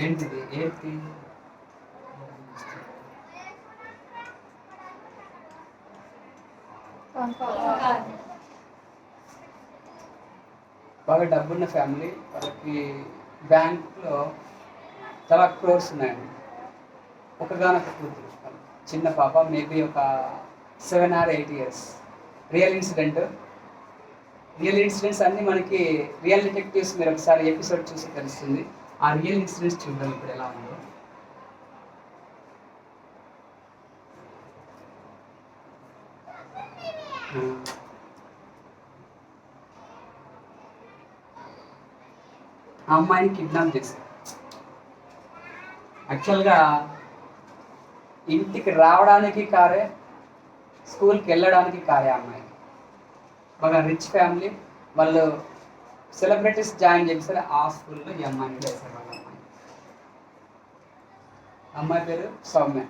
ఏంటిది ఏంటి? బాగా డబ్బున్న ఫ్యామిలీ, వాళ్ళకి బ్యాంక్లో చాలా క్రోర్స్ ఉన్నాయండి. ఒకగానొక కూతురు, చిన్న పాప, మేబీ ఒక 7 or 8 years. Real incident. Real incidents అన్నీ మనకి రియల్ డిటెక్టివ్స్, మీరు ఒకసారి ఎపిసోడ్ చూసి తెలుస్తుంది. ఆ రియల్ ఇన్సిడెంట్స్ చూద్దాం ఇప్పుడు ఎలా ఉందో. ఆ అమ్మాయిని కిడ్నాప్ చేశారు. యాక్చువల్గా ఇంటికి రావడానికి కారే, స్కూల్కి వెళ్ళడానికి కారే అమ్మాయి. బాగా రిచ్ ఫ్యామిలీ, వాళ్ళు సెలబ్రిటీస్ జాయిన్ చేశారు ఆ స్కూల్లో. ఈ అమ్మాయిని వేశారు వాళ్ళ అమ్మాయి. అమ్మాయి పేరు సౌమ్య.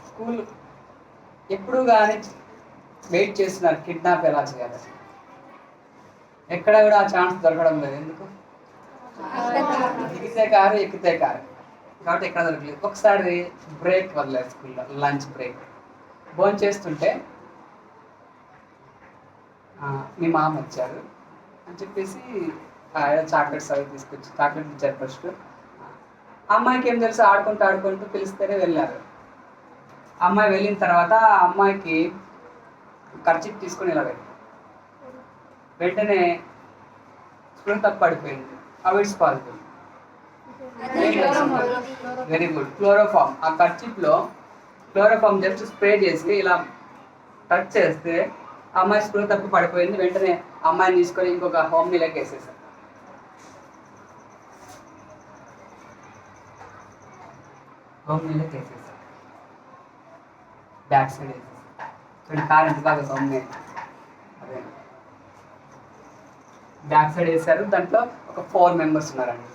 స్కూల్ ఎప్పుడు కానీ వెయిట్ చేస్తున్నారు కిడ్నాప్ ఎలా చేయాలి. ఎక్కడ కూడా ఆ ఛాన్స్ దొరకడం లేదు. ఎందుకు? దిగితే కారు, ఎక్కితే కారు, కాబట్టి ఎక్కడ దొరకలేదు. ఒకసారి బ్రేక్ వదలేదు స్కూల్లో, లంచ్ బ్రేక్. భోజనం చేస్తుంటే మీ మామ వచ్చారు అని చెప్పేసి చాక్లెట్స్ అవి తీసుకొచ్చి చాక్లెట్ ఇచ్చారు ఫస్ట్. అమ్మాయికి ఏం తెలుసు, ఆడుకుంటూ ఆడుకుంటూ పిలిస్తేనే వెళ్ళారు. అమ్మాయి వెళ్ళిన తర్వాత ఆ అమ్మాయికి ఖర్చు తీసుకొని ఇలా వెంటనే స్పృహ తప్ప పడిపోయింది. అవిడ్స్ పాసిబుల్. Very good. క్లోరోఫామ్. ఆ కర్చిప్లో క్లోరోఫామ్ జస్ట్ స్ప్రే చేసి ఇలా టచ్ చేస్తే అమ్మాయి స్పృహ తప్పి పడిపోయింది. వెంటనే అమ్మాయిని తీసుకొని ఇంకొక హోమ్ నీళ్ళకి వేసేసారు. హోమ్ నీళ్ళకి వేసేసారు. బ్యాక్ సైడ్ వేసేసారు. కార్ ఎంత బాగా హోమ్ అదే బ్యాక్ సైడ్ వేసారు. దాంట్లో ఒక 4 members ఉన్నారండి.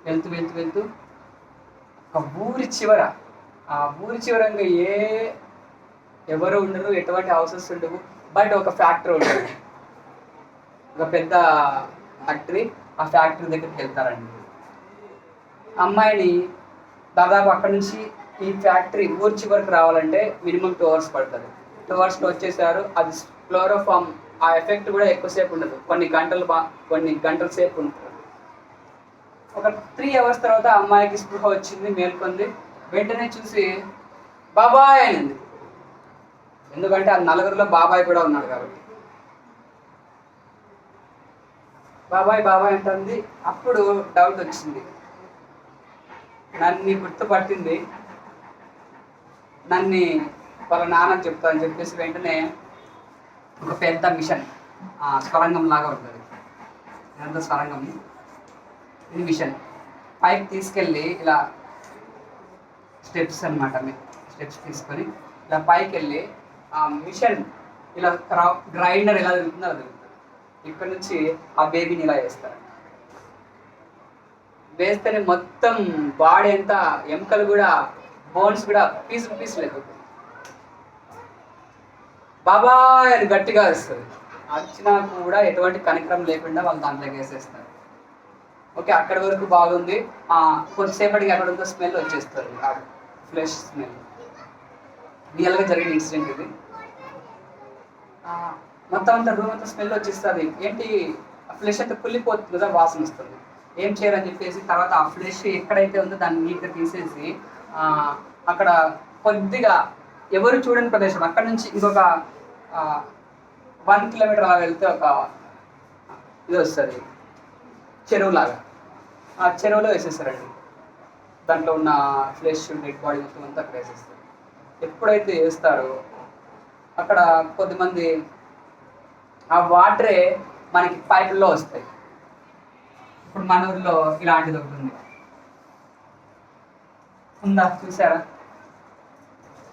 వెళ్తూ వెళ్తూ వెళ్తూ ఒక ఊరి చివర, ఆ ఊరి చివరంగా ఎవరు ఉండరు, ఎటువంటి హౌసెస్ ఉండవు, బట్ ఒక ఫ్యాక్టరీ ఉంటుంది. ఒక పెద్ద ఫ్యాక్టరీ. ఆ ఫ్యాక్టరీ దగ్గరికి వెళ్తారండి. అమ్మాయిని దాదాపు అక్కడి నుంచి ఈ ఫ్యాక్టరీ ఊరి చివరికి రావాలంటే మినిమం 2 hours పడుతుంది. 2 hours వచ్చేసారు. అది క్లోరోఫామ్ ఆ ఎఫెక్ట్ కూడా ఎక్కువసేపు ఉండదు, కొన్ని గంటల సేపు ఉంటుంది. ఒక 3 hours తర్వాత అమ్మాయికి స్పృహ వచ్చింది, మేల్కొంది. వెంటనే చూసి బాబాయ్ అనింది. ఎందుకంటే ఆ నలుగురిలో బాబాయ్ కూడా ఉన్నాడు కాబట్టి. బాబాయ్ బాబాయ్ అంటుంది. అప్పుడు డౌట్ వచ్చింది, నన్ను గుర్తుపట్టింది, నన్ను వాళ్ళ నాన్న చెప్తా అని చెప్పేసి వెంటనే ఒక పెద్ద మిషన్, స్వరంగం లాగా ఉంటుంది, ఎంత స్వరంగం, ఇది మిషన్ పైకి తీసుకెళ్ళి ఇలా స్టెప్స్ అనమాట, స్టెప్స్ తీసుకొని ఇలా పైకి వెళ్ళి ఆ మిషన్ ఇలా గ్రైండర్ ఎలా తిరుగుతుందో అలా తిరుగుతుంది. ఇక్కడ నుంచి ఆ బేబీని ఇలా వేస్తారు. వేస్తేనే మొత్తం బాడీ అంతా, ఎముకలు కూడా, బోన్స్ కూడా పీస్ లేకపోతుంది. బాబాయ్ అని గట్టిగా వస్తుంది. వచ్చినా కూడా ఎటువంటి కనికరం లేకుండా వాళ్ళు దాంట్లోకి వేసేస్తారు. ఓకే, అక్కడి వరకు బాగుంది. కొద్దిసేపటికి అక్కడ ఉందో స్మెల్ వచ్చేస్తుంది, ఫ్లెష్ స్మెల్. రియల్గా జరిగిన ఇన్సిడెంట్ ఇది. మొత్తం అంతా రూమ్ అంతా స్మెల్ వచ్చేస్తుంది. ఏంటి, ఫ్లెష్ అంతా కుళ్ళిపోతుంది కదా, వాసన వస్తుంది. ఏం చేయాలని చెప్పేసి తర్వాత ఆ ఫ్లెష్ ఎక్కడైతే ఉందో దాన్ని నీట్గా తీసేసి అక్కడ కొద్దిగా ఎవరు చూడని ప్రదేశం, అక్కడ నుంచి ఇంకొక 1 kilometer అలా వెళ్తే ఒక ఇది వస్తుంది, చెరువులాగా. ఆ చెరువులో వేసేస్తారండి. దాంట్లో ఉన్న ఫ్లెష్, డెడ్ బాడీ మొత్తం అంతా అక్కడ వేసేస్తారు. ఎప్పుడైతే వేస్తారో అక్కడ కొద్దిమంది ఆ వాటరే మనకి పైపుల్లో వస్తాయి. ఇప్పుడు మన ఊరిలో ఇలాంటిది ఒకటి ఉంది, ఉందా, చూసారా?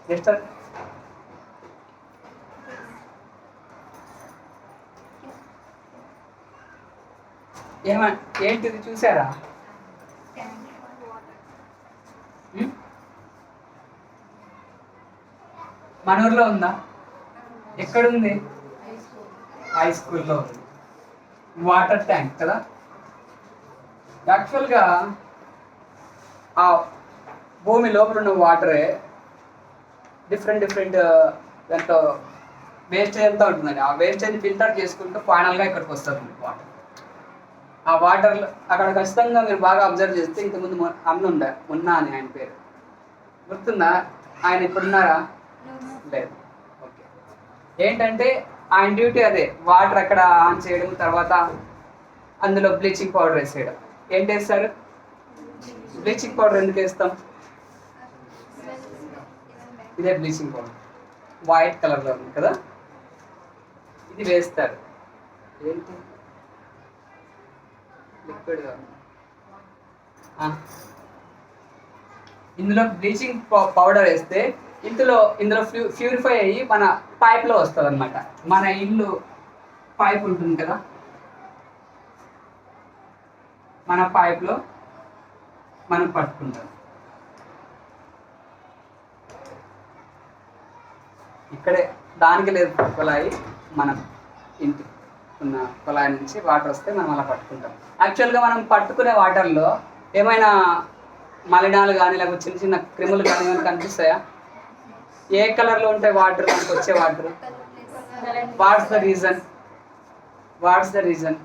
జస్ట్ ఏంటిది చూసారా? మన ఊర్లో ఉందా? ఎక్కడుంది? హై స్కూల్లో ఉంది. వాటర్ ట్యాంక్ కదా. యాక్చువల్గా ఆ భూమి లోపల ఉన్న వాటరే డిఫరెంట్ దాంట్లో వేస్టేజ్ అంతా ఉంటుందండి. ఆ వేస్టేజ్ ఫిల్టర్ చేసుకుంటూ ఫైనల్గా ఇక్కడికి వస్తుంది వాటర్. ఆ వాటర్ అక్కడ ఖచ్చితంగా మీరు బాగా అబ్జర్వ్ చేస్తే ఇంతకుముందు అన్న ఉన్నా అని ఆయన పేరు గుర్తుందా? ఆయన ఇప్పుడున్నారా? లేదు. ఓకే. ఏంటంటే ఆయన డ్యూటీ అదే, వాటర్ అక్కడ ఆన్ చేయడం, తర్వాత అందులో బ్లీచింగ్ పౌడర్ వేసేయడం. ఏం వేస్తారు? బ్లీచింగ్ పౌడర్ ఎందుకు వేస్తాం? ఇదే బ్లీచింగ్ పౌడర్ వైట్ కలర్లో ఉంది కదా, ఇది వేస్తారు. ఏంటి లిక్విడ్గా ఇందులో బ్లీచింగ్ పౌడర్ వేస్తే ఇందులో ప్యూరిఫై అయ్యి మన పైప్లో వస్తుంది అనమాట. మన ఇల్లు పైప్ ఉంటుంది కదా, మన పైప్లో మనం పట్టుకుంటాం. ఇక్కడే దానికి లేదు కుళాయి, మనం ఇంటి ఉన్న కుళాయి నుంచి వాటర్ వస్తే మనం అలా పట్టుకుంటాం. యాక్చువల్గా మనం పట్టుకునే వాటర్లో ఏమైనా మలినాలు కానీ లేకపోతే చిన్న చిన్న క్రిములు కానీ ఏమైనా కనిపిస్తాయా? ఏ కలర్లో ఉంటాయి వాటర్? మనకు వచ్చే water. What's the reason?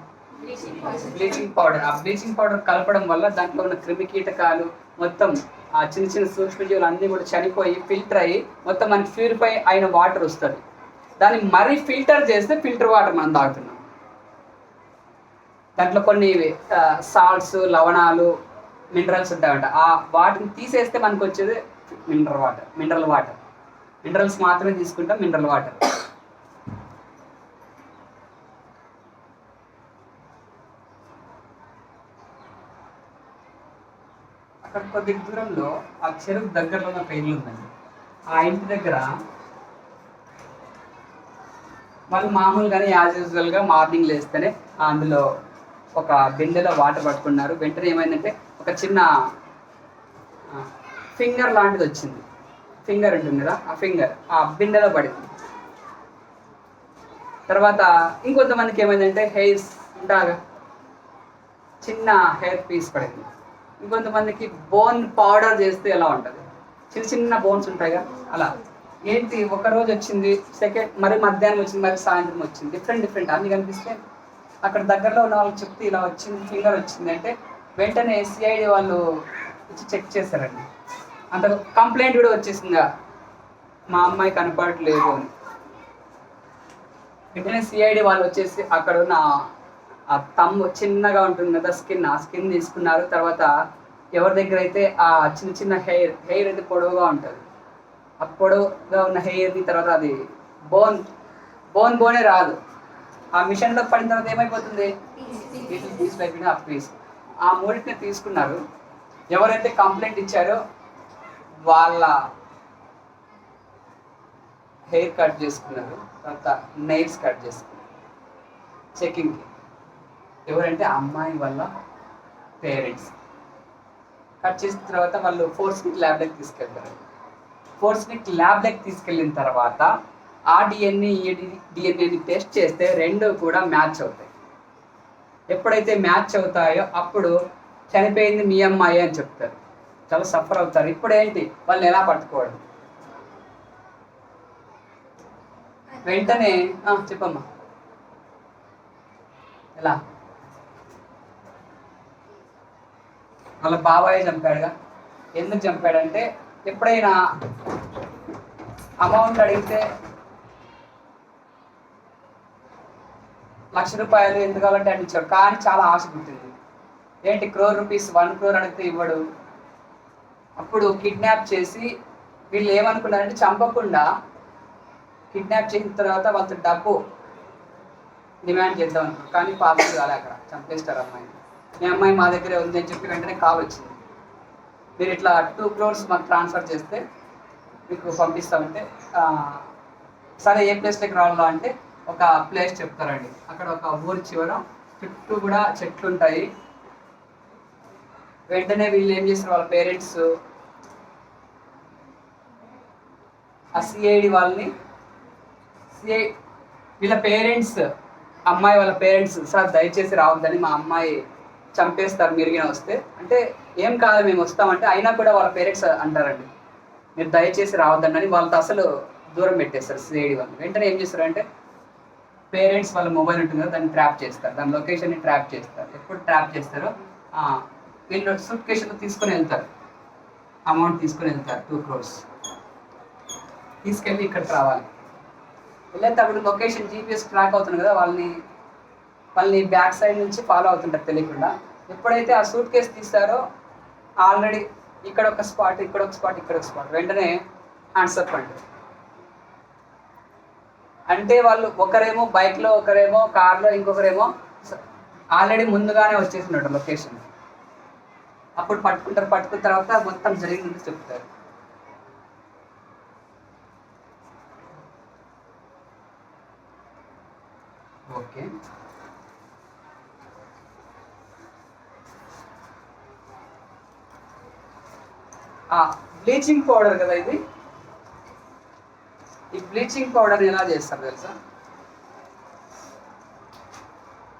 Bleaching powder. ఆ బ్లీచింగ్ పౌడర్ కలపడం వల్ల దాంట్లో ఉన్న క్రిమి కీటకాలు మొత్తం ఆ చిన్న చిన్న సూక్ష్మజీవులు అన్నీ కూడా చనిపోయి ఫిల్టర్ అయ్యి మొత్తం మనకి ప్యూరిఫై అయిన వాటర్ వస్తుంది. దాన్ని మరీ ఫిల్టర్ చేస్తే ఫిల్టర్ వాటర్ మనం తాగుతున్నాం. దాంట్లో కొన్ని సాల్ట్స్, లవణాలు, మినరల్స్ ఉంటాయంట. ఆ వాటిని తీసేస్తే మనకు వచ్చేది మినరల్ వాటర్. మినరల్స్ మాత్రమే తీసుకుంటాం, మినరల్ వాటర్. అక్కడ కొద్ది దూరంలో ఆ చెరువు దగ్గరలో ఉన్న ఇల్లు ఉందండి. ఆ ఇంటి దగ్గర వాళ్ళు మామూలుగానే యాజ్ యూజువల్గా మార్నింగ్ లేస్తేనే అందులో ఒక బిందెలో వాటర్ పట్టుకున్నారు. వెంటనే ఏమైందంటే ఒక చిన్న ఫింగర్ లాంటిది వచ్చింది. ఫింగర్ ఉంటుంది కదా, ఆ ఫింగర్ ఆ బిందెలో పడింది. తర్వాత ఇంకొంతమందికి ఏమైందంటే హెయిర్స్ ఉంటాగా, చిన్న హెయిర్ పీస్ పడింది. ఇంకొంతమందికి బోన్ పౌడర్ చేస్తే ఎలా ఉంటుంది, చిన్న చిన్న బోన్స్ ఉంటాయిగా అలా. ఏంటి ఒక రోజు వచ్చింది, సెకండ్ మరి మధ్యాహ్నం వచ్చింది, మరి సాయంత్రం వచ్చింది, డిఫరెంట్ అన్నీ కనిపిస్తే అక్కడ దగ్గరలో ఉన్న వాళ్ళకి చెప్తే ఇలా వచ్చింది, ఫింగర్ వచ్చింది అంటే వెంటనే సిఐడి వాళ్ళు వచ్చి చెక్ చేశారండి. అంత కంప్లైంట్ కూడా వచ్చేసిందిగా, మా అమ్మాయి కనపడట్లేదు అని. వెంటనే సిఐడి వాళ్ళు వచ్చేసి అక్కడ ఉన్న ఆ తమ్ము చిన్నగా ఉంటుంది కదా స్కిన్, ఆ స్కిన్ తీసుకున్నారు. తర్వాత ఎవరి దగ్గర అయితే ఆ చిన్న చిన్న హెయిర్ అయితే పొడవుగా ఉంటుంది, ఆ పొడవుగా ఉన్న హెయిర్ని తర్వాత అది బోనే రాదు. ఆ మిషన్లో పడిన తర్వాత ఏమైపోతుంది, పీస్ అయిపోయినా ఆ పీస్. ఆ మూడింటిని తీసుకున్నారు. ఎవరైతే కంప్లైంట్ ఇచ్చారో వాళ్ళ హెయిర్ కట్ చేసుకున్నారు, తర్వాత నెయిల్స్ కట్ చేసుకున్నారు చెకింగ్కి. ఎవరంటే అమ్మాయి వాళ్ళ పేరెంట్స్. కట్ చేసిన తర్వాత వాళ్ళు ఫోర్స్నిక్ ల్యాబ్లోకి తీసుకెళ్తారు. ఫోర్స్నిక్ ల్యాబ్లోకి తీసుకెళ్ళిన తర్వాత ఆ డిఎన్ఏని టెస్ట్ చేస్తే రెండు కూడా మ్యాచ్ అవుతాయి. ఎప్పుడైతే మ్యాచ్ అవుతాయో అప్పుడు చనిపోయింది మీ అమ్మాయి అని చెప్తారు. చాలా సఫర్ అవుతారు. ఇప్పుడు ఏంటి, వాళ్ళని ఎలా పట్టుకోవడం? వెంటనే చెప్పమ్మా ఎలా? వాళ్ళ బాబాయ్ చంపాడుగా. ఎందుకు చంపాడంటే ఎప్పుడైనా అమౌంట్ అడిగితే ₹1,00,000 ఎందుకు కావాలంటే అని ఇచ్చాడు. కానీ చాలా ఆశ పుట్టింది. ఏంటి, ₹1,00,00,000 1 crore అడిగితే ఇవ్వడు. అప్పుడు కిడ్నాప్ చేసి వీళ్ళు ఏమనుకున్నారంటే చంపకుండా కిడ్నాప్ చేసిన తర్వాత వాళ్ళతో డబ్బు డిమాండ్ చేద్దాం అనుకున్నారు. కానీ పాపం కాలే, అక్కడ చంపేస్తారు అమ్మాయిని. మీ అమ్మాయి మా దగ్గరే ఉంది అని చెప్పి వెంటనే కాల్ వచ్చింది, మీరు ఇట్లా 2 crores మాకు ట్రాన్స్ఫర్ చేస్తే మీకు పంపిస్తామంటే సరే ఏ ప్లేస్లోకి రావాలో అంటే ఒక ప్లేస్ చెప్తారండి. అక్కడ ఒక ఊరి చివర చుట్టూ కూడా చెట్లు ఉంటాయి. వెంటనే వీళ్ళు ఏం చేస్తారు, వాళ్ళ పేరెంట్స్ ఆ సిఐడి వాళ్ళని వీళ్ళ పేరెంట్స్ అమ్మాయి వాళ్ళ పేరెంట్స్ సార్ దయచేసి రావద్దని, మా అమ్మాయి చంపేస్తారు మీరుగిన వస్తే అంటే ఏం కాదు మేము వస్తామంటే అయినా కూడా వాళ్ళ పేరెంట్స్ అంటారండి మీరు దయచేసి రావద్దని, వాళ్ళతో అసలు దూరం పెట్టేస్తారు సిఐడి వాళ్ళు. వెంటనే ఏం చేస్తారంటే పేరెంట్స్ వాళ్ళ మొబైల్ ఉంటుంది కదా దాన్ని ట్రాప్ చేస్తారు, దాని లొకేషన్ని ట్రాప్ చేస్తారు. ఎప్పుడు ట్రాప్ చేస్తారో వీళ్ళు సూట్ కేసులో తీసుకొని వెళ్తారు, అమౌంట్ తీసుకొని వెళ్తారు 2 crores తీసుకెళ్ళి ఇక్కడికి రావాలి. వెళ్ళేటప్పుడు లొకేషన్ జీపీఎస్ ట్రాక్ అవుతుంది కదా, వాళ్ళని బ్యాక్ సైడ్ నుంచి ఫాలో అవుతుంటారు తెలియకుండా. ఎప్పుడైతే ఆ సూట్ కేసు తీస్తారో ఆల్రెడీ ఇక్కడ ఒక స్పాట్, ఇక్కడ ఒక స్పాట్, ఇక్కడ ఒక స్పాట్, వెంటనే ఆన్సర్ పాయింట్. అంటే వాళ్ళు ఒకరేమో బైక్లో, ఒకరేమో కార్లో, ఇంకొకరేమో ఆల్రెడీ ముందుగానే వచ్చేసినట్టు లొకేషన్. అప్పుడు పట్టుకున్న తర్వాత మొత్తం జరిగింది చెప్తారు. ఓకే, బ్లీచింగ్ పౌడర్ కదా ఇది. ఈ బ్లీచింగ్ పౌడర్ ఎలా చేస్తారు తెలుసా?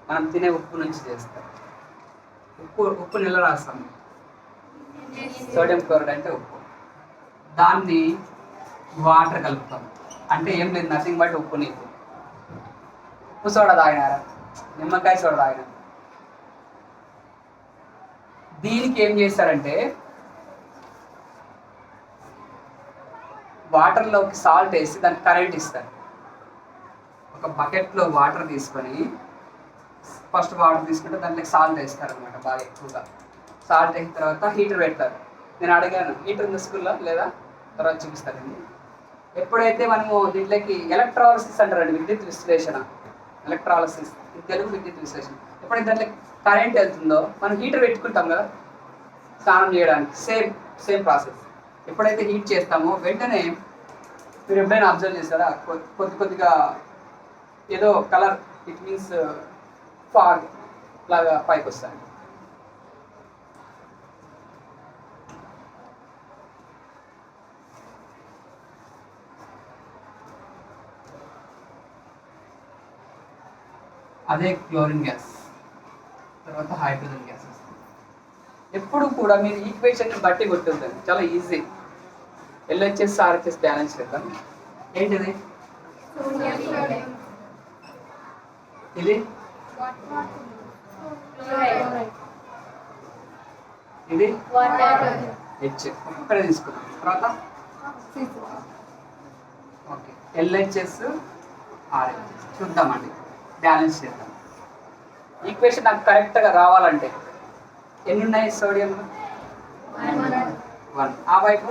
మనం తినే ఉప్పు నుంచి చేస్తారు. ఉప్పు నిల్వ రాస్తాం, సోడియం క్లోరైడ్ అంటే ఉప్పు. దాన్ని వాటర్ కలుపుతాం, అంటే ఏం లేదు నథింగ్ బట్ ఉప్పు నీకు. ఉప్పు సోడా తాగినారా, నిమ్మకాయ సోడా తాగినారు. దీనికి ఏం చేస్తారంటే వాటర్లోకి సాల్ట్ వేసి దానికి కరెంట్ ఇస్తారు. ఒక బకెట్లో వాటర్ తీసుకొని ఫస్ట్ వాటర్ తీసుకుంటే దాంట్లోకి సాల్ట్ వేస్తారు అనమాట, బాగా ఎక్కువగా. సాల్ట్ వేసిన తర్వాత హీటర్ పెడతారు. నేను అడిగాను హీటర్ ఉంది స్కూల్లో లేదా, తర్వాత చూపిస్తారండి. ఎప్పుడైతే మనము దీంట్లోకి ఎలక్ట్రాలసిస్ అంటారండి, విద్యుత్ విశ్లేషణ, ఎలక్ట్రాలసిస్ తెలుగు విద్యుత్ విశ్లేషణ. ఎప్పుడైతే దాంట్లో కరెంట్ వెళ్తుందో మనం హీటర్ పెట్టుకుంటాం కదా స్నానం చేయడానికి, సేమ్ ప్రాసెస్. ఎప్పుడైతే హీట్ చేస్తామో వెంటనే మీరు ఎప్పుడైనా అబ్జర్వ్ చేస్తారా కొద్దిగా ఏదో కలర్, ఇట్ మీన్స్ ఫాగ్ లాగా పైకి వస్తాయి. అదే క్లోరిన్ గ్యాస్, తర్వాత హైడ్రోజన్ గ్యాస్ వస్తుంది. ఎప్పుడు కూడా మీరు ఈక్వేషన్ని బట్టి కొట్టుంటుంది, చాలా ఈజీ. ఎల్హెచ్ఎస్ ఆర్హెచ్ఎస్ బ్యాలెన్స్ చేద్దాం. ఏంటిది? ఇది ఇది హెచ్, ఒక్కడే తీసుకుందాం. తర్వాత ఓకే, ఎల్హెచ్ఎస్ ఆర్హెచ్ఎస్ చూద్దామండి, బ్యాలెన్స్ చేద్దాం. ఈక్వేషన్ నాకు కరెక్ట్గా రావాలంటే ఎన్ని ఉన్నాయి? సోడియం 1, ఆ వైపు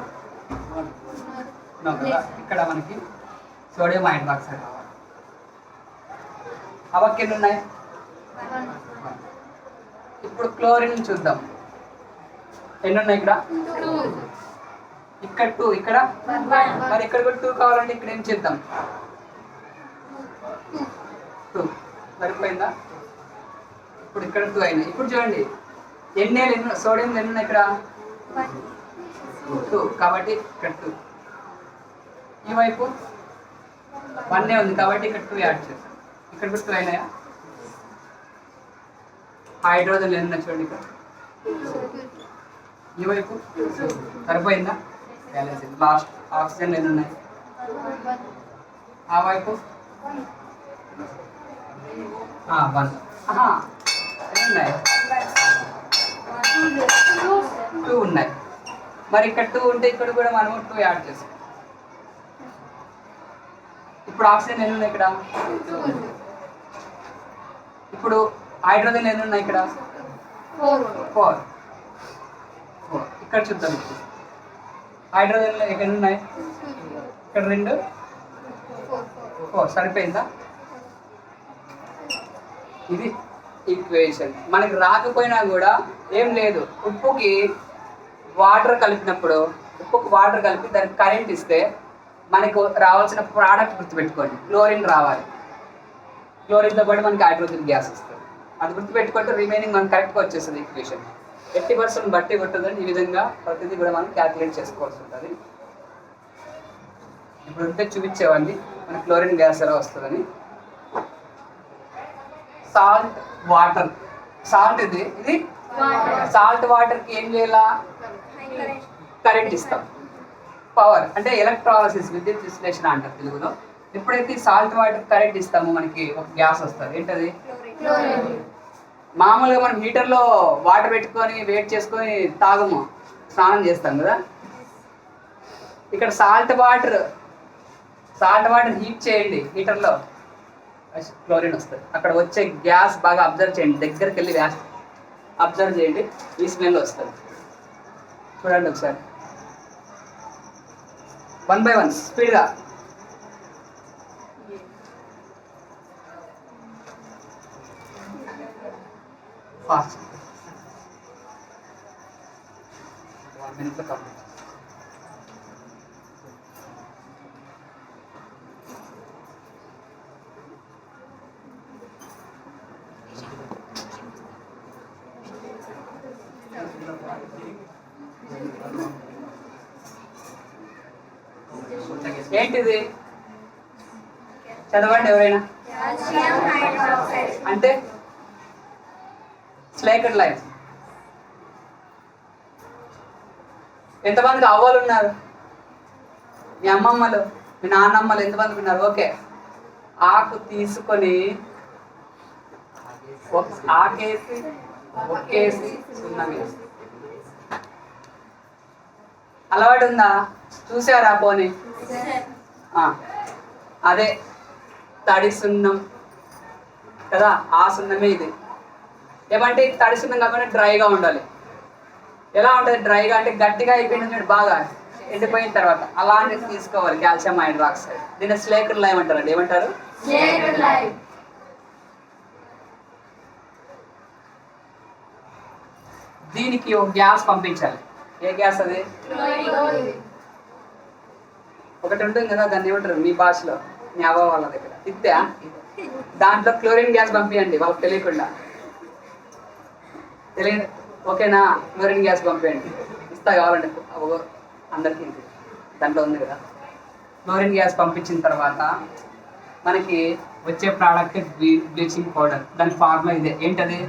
ఇక్కడ మనకి సోడియం హైడ్రాక్సైడ్ కావాలి. అవకి ఎన్ని ఉన్నాయి? 1. ఇప్పుడు క్లోరిన్ చూద్దాం, ఎన్ని ఉన్నాయి? ఇక్కడ 2, ఇక్కడ మరి ఇక్కడ కూడా 2 కావాలంటే ఇక్కడ ఏం చేద్దాం? 2 సరిపోయిందా? ఇప్పుడు ఇక్కడ 2 అయినాయి. ఇప్పుడు చూడండి ఎన్ని సోడియం ఎన్ని ఉన్నాయి ఇక్కడ? 2, కాబట్టి ఇక్కడ 2. ఈ వైపు 1 ఉంది కాబట్టి ఇక్కడ 2 యాడ్ చేస్తాం. ఇక్కడ 2 అయినాయా? హైడ్రోజన్ ఎన్ని ఉన్నాయి చూడండి ఇక్కడ. ఈ వైపు సరిపోయిందా? బ్యాలెన్స్. లాస్ట్ ఆక్సిజన్ ఎన్ని ఉన్నాయి? ఆ వైపు 1. ఎన్ని ఉన్నాయి? 2 ఉన్నాయి. మరి ఇక్కడ 2 ఉంటే ఇక్కడ కూడా మనం 2 యాడ్ చేస్తాం. ఇప్పుడు ఆక్సిజన్ ఎన్ని ఉన్నాయి ఇక్కడ? ఇప్పుడు హైడ్రోజన్ ఎన్ని ఉన్నాయి ఇక్కడ? 4. ఇక్కడ చూద్దాం. ఇప్పుడు హైడ్రోజన్ ఎన్ని ఉన్నాయి? ఇక్కడ 2, 4. సరిపోయిందా? ఇది ఈక్వేషన్. మనకి రాకపోయినా కూడా ఏం లేదు, ఉప్పుకి వాటర్ కలిపినప్పుడు, ఉప్పుకి వాటర్ కలిపి దానికి కరెంట్ ఇస్తే మనకు రావాల్సిన ప్రోడక్ట్ గుర్తుపెట్టుకోండి, క్లోరిన్ రావాలి. క్లోరిన్తో పాటు మనకి హైడ్రోజన్ గ్యాస్ వస్తుంది. అది గుర్తుపెట్టుకుంటే రిమైనింగ్ మనకు కరెక్ట్గా వచ్చేస్తుంది ఈక్వేషన్. 80% బట్టి కొట్టదని ఈ విధంగా ప్రతిదీ కూడా మనం క్యాల్కులేట్ చేసుకోవాల్సి ఉంటుంది. ఇప్పుడు ఉంటే చూపించేవాడిని మన క్లోరిన్ గ్యాస్ ఎలా వస్తుందని. Salt water. సాల్ట్ ఇది సాల్ట్ వాటర్కి ఏం చేయాలా? కరెంట్ ఇస్తాం. పవర్ అంటే ఎలక్ట్రాలసిస్, విద్యుత్ విశ్లేషణ అంటారు తెలుగులో. ఎప్పుడైతే సాల్ట్ వాటర్ కరెంట్ ఇస్తామో మనకి ఒక గ్యాస్ వస్తుంది. ఏంటది? మామూలుగా మనం హీటర్లో వాటర్ పెట్టుకొని వేట్ చేసుకొని తాగము, స్నానం చేస్తాం కదా. ఇక్కడ సాల్ట్ వాటర్ హీట్ చేయండి హీటర్లో, క్లోరిన్ వస్తుంది. అక్కడ వచ్చే గ్యాస్ బాగా అబ్జర్వ్ చేయండి, దగ్గరికి వెళ్ళి గ్యాస్ అబ్జర్వ్ చేయండి, ఈ స్మెల్ వస్తుంది. చూడండి ఒకసారి 1 by 1 స్పీడ్గా. Fast 1 minute complete. ఏంటిది చదవండి ఎవరైనా. అంటే స్లేకెడ్ లైన్. ఎంతమందికి అవ్వలు ఉన్నారు? మీ అమ్మమ్మలు, మీ నాన్నమ్మలు ఎంతమందికి ఉన్నారు? ఓకే. ఆకు తీసుకొని ఆకేసి ఒక్కేసి సున్నం వేసి అలవాటు ఉందా? చూసారా పోనీ? అదే తడి సున్నం కదా, ఆ సున్నమే ఇది. ఏమంటే తడి సున్నం కాకుండా డ్రైగా ఉండాలి. ఎలా ఉంటుంది డ్రైగా అంటే? గట్టిగా అయిపోయింది బాగా ఎండిపోయిన తర్వాత అలాంటిది తీసుకోవాలి, కాల్షియం హైడ్రాక్సైడ్. దీన్ని స్లేకెడ్ లైమ్ అంటారండి. ఏమంటారు? దీనికి ఒక గ్యాస్ పంపించాలి. ఏ గ్యాస్ అది? ఒకటి ఉంటుంది కదా, దాన్ని ఏమంటారు మీ భాషలో, మీ అవ్వ వాళ్ళ దగ్గర? ఇద్దా. దాంట్లో క్లోరిన్ గ్యాస్ పంపించండి వాళ్ళకి తెలియకుండా. తెలియదు ఓకేనా? క్లోరిన్ గ్యాస్ పంపించండి, ఇస్తా కావాలండి అందరికీ. దాంట్లో ఉంది కదా. క్లోరిన్ గ్యాస్ పంపించిన తర్వాత మనకి వచ్చే ప్రోడక్ట్ బ్లీచింగ్ పౌడర్. దాని ఫార్ములా ఇదే. ఏంటది?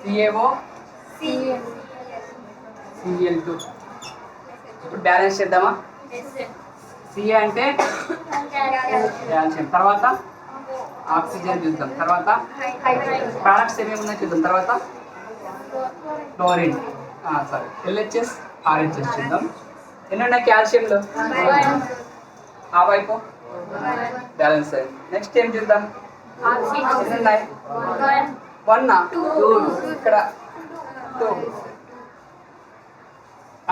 CaO Cl2. ఇప్పుడు బ్యాలెన్స్ చేద్దామా? Ca అంటే కాల్షియం, తర్వాత ఆక్సిజన్ చూద్దాం, తర్వాత ప్రోడక్ట్స్ ఏమేమి ఉన్నాయో చూద్దాం, తర్వాత క్లోరిన్, సారీ LHS RHS చూద్దాం. ఎన్ని ఉన్నాయి కాల్షియంలో? ఆ వైపు బ్యాలెన్స్ అయింది. నెక్స్ట్ ఏం చూద్దాం? ఎన్ని ఉన్నాయి? 1 2 ఇక్కడ 2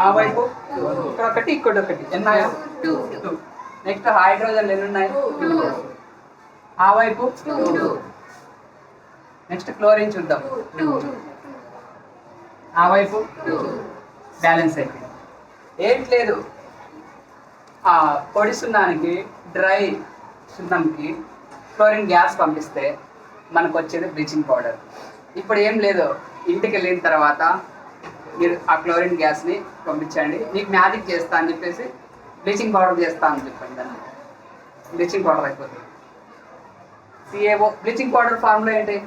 ఆ వైపు ఇక్కడ ఒకటి ఇక్కడ ఒకటి. ఎన్నాయా? 2. నెక్స్ట్ హైడ్రోజన్ ఎన్ని ఉన్నాయి? 2. ఆ వైపు 2. నెక్స్ట్ క్లోరిన్ చూద్దాం. 2. ఆ వైపు 2. బ్యాలెన్స్ అయిపోయింది. ఏంటి లేదు, ఆ పొడి సున్నానికి డ్రై సున్నంకి క్లోరిన్ గ్యాస్ పంపిస్తే మనకు వచ్చేది బ్లీచింగ్ పౌడర్. ఇప్పుడు ఏం లేదు, ఇంటికి వెళ్ళిన తర్వాత మీరు ఆ క్లోరిన్ గ్యాస్ని పంపించండి, నీకు మ్యాజిక్ చేస్తా అని చెప్పేసి బ్లీచింగ్ పౌడర్ చేస్తా అని చెప్పండి. దాన్ని బ్లీచింగ్ పౌడర్ అయిపోతుంది. CaO. బ్లీచింగ్ పౌడర్ ఫార్ములా ఏంటి?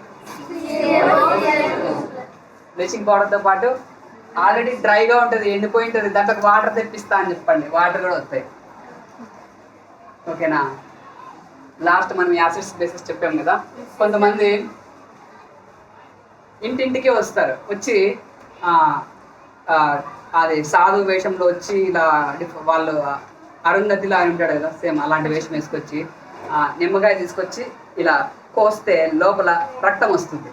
బ్లీచింగ్ పౌడర్తో పాటు ఆల్రెడీ డ్రైగా ఉంటుంది, ఎండిపోయి ఉంటుంది, దాంట్లో వాటర్ తెప్పిస్తా అని చెప్పండి, వాటర్ కూడా వస్తాయి. ఓకేనా? లాస్ట్ మనం యాసిడ్స్ బేసిస్ చెప్పాం కదా. కొంతమంది ఇంటింటికి వస్తారు, వచ్చి అది సాధు వేషంలో వచ్చి ఇలా వాళ్ళు అరుంధతిలో అని ఉంటాడు కదా, సేమ్ అలాంటి వేషం వేసుకొచ్చి నిమ్మకాయ తీసుకొచ్చి ఇలా కోస్తే లోపల రక్తం వస్తుంది.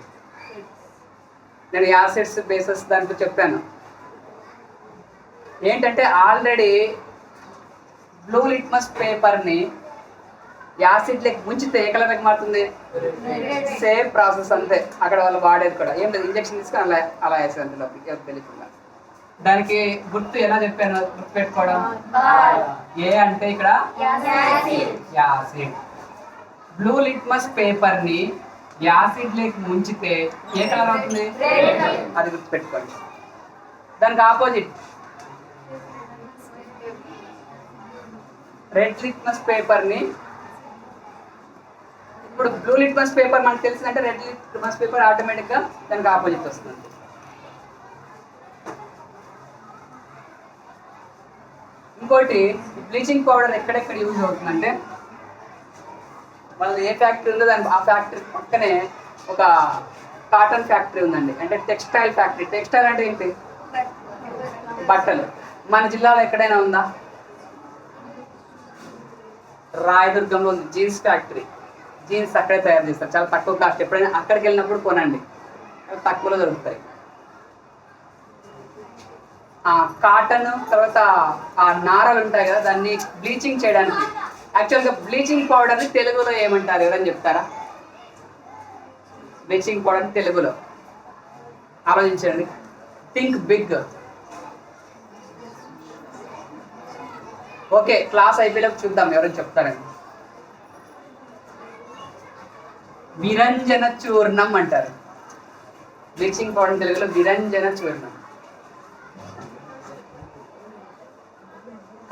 నేను యాసిడ్స్ బేసెస్ దాంట్లో చెప్పాను. ఏంటంటే ఆల్రెడీ బ్లూ లిట్మస్ పేపర్ని యాసిడ్ లెక్క ముంచితే ఏ కలర్కి మారుతుంది? సేమ్ ప్రాసెస్ అంతే. అక్కడ వాళ్ళు వాడేది కూడా ఏం లేదు, ఇంజక్షన్ తీసుకొని అలా వేసేది అందులో తెలియకుండా. దానికి గుర్తు ఎలా చెప్పాను గుర్తు పెట్టుకోవడం? ఏ అంటే ఇక్కడ యాసిడ్. బ్లూ లిట్మస్ పేపర్ని యాసిడ్ లెక్క ముంచితే ఏ కలర్ అవుతుంది? అది గుర్తుపెట్టుకోండి. దానికి ఆపోజిట్ రెడ్ లిట్మస్ పేపర్ని ఇప్పుడు బ్లూ లిట్మస్ పేపర్ మనకు తెలిసిందంటే రెడ్ లిట్మస్ పేపర్ ఆటోమేటిక్గా దానికి ఆపోజిట్ వస్తుంది. ఇంకోటి బ్లీచింగ్ పౌడర్ ఎక్కడెక్కడ యూజ్ అవుతుందంటే వాళ్ళది ఏ ఫ్యాక్టరీ ఉందో దాని ఆ ఫ్యాక్టరీ పక్కనే ఒక కాటన్ ఫ్యాక్టరీ ఉందండి, అంటే టెక్స్టైల్ ఫ్యాక్టరీ. టెక్స్టైల్ అంటే ఏంటి? బట్టలు. మన జిల్లాలో ఎక్కడైనా ఉందా? రాయదుర్గంలో ఉంది జీన్స్ ఫ్యాక్టరీ. జీన్స్ అక్కడే తయారు చేస్తారు, చాలా తక్కువ కాస్ట్. ఎప్పుడైనా అక్కడికి వెళ్ళినప్పుడు కొనండి, తక్కువలో దొరుకుతాయి. కాటన్ తర్వాత ఆ నారలు ఉంటాయి కదా, దాన్ని బ్లీచింగ్ చేయడానికి యాక్చువల్గా బ్లీచింగ్ పౌడర్ని తెలుగులో ఏమంటారు ఎవరని చెప్తారా? బ్లీచింగ్ పౌడర్ని తెలుగులో ఆలోచించండి, థింక్ బిగ్. ఓకే, క్లాస్ అయిపోయేలోపు చూద్దాం ఎవరైనా చెప్తారని. విరంజన చూర్ణం అంటారు. బ్లీచింగ్ పౌడర్ తెలుగులో విరంజన చూర్ణం.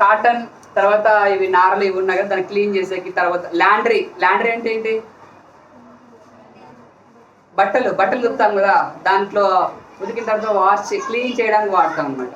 కాటన్ తర్వాత ఇవి నారలు ఇవి ఉన్నాయి కదా, దాన్ని క్లీన్ చేసేకి. తర్వాత లాండ్రీ. లాండ్రీ అంటే ఏంటి? బట్టలు ఉతుకుతాం కదా, దాంట్లో ఉతికిన తర్వాత వాష్ క్లీన్ చేయడానికి వాడతాం అన్నమాట.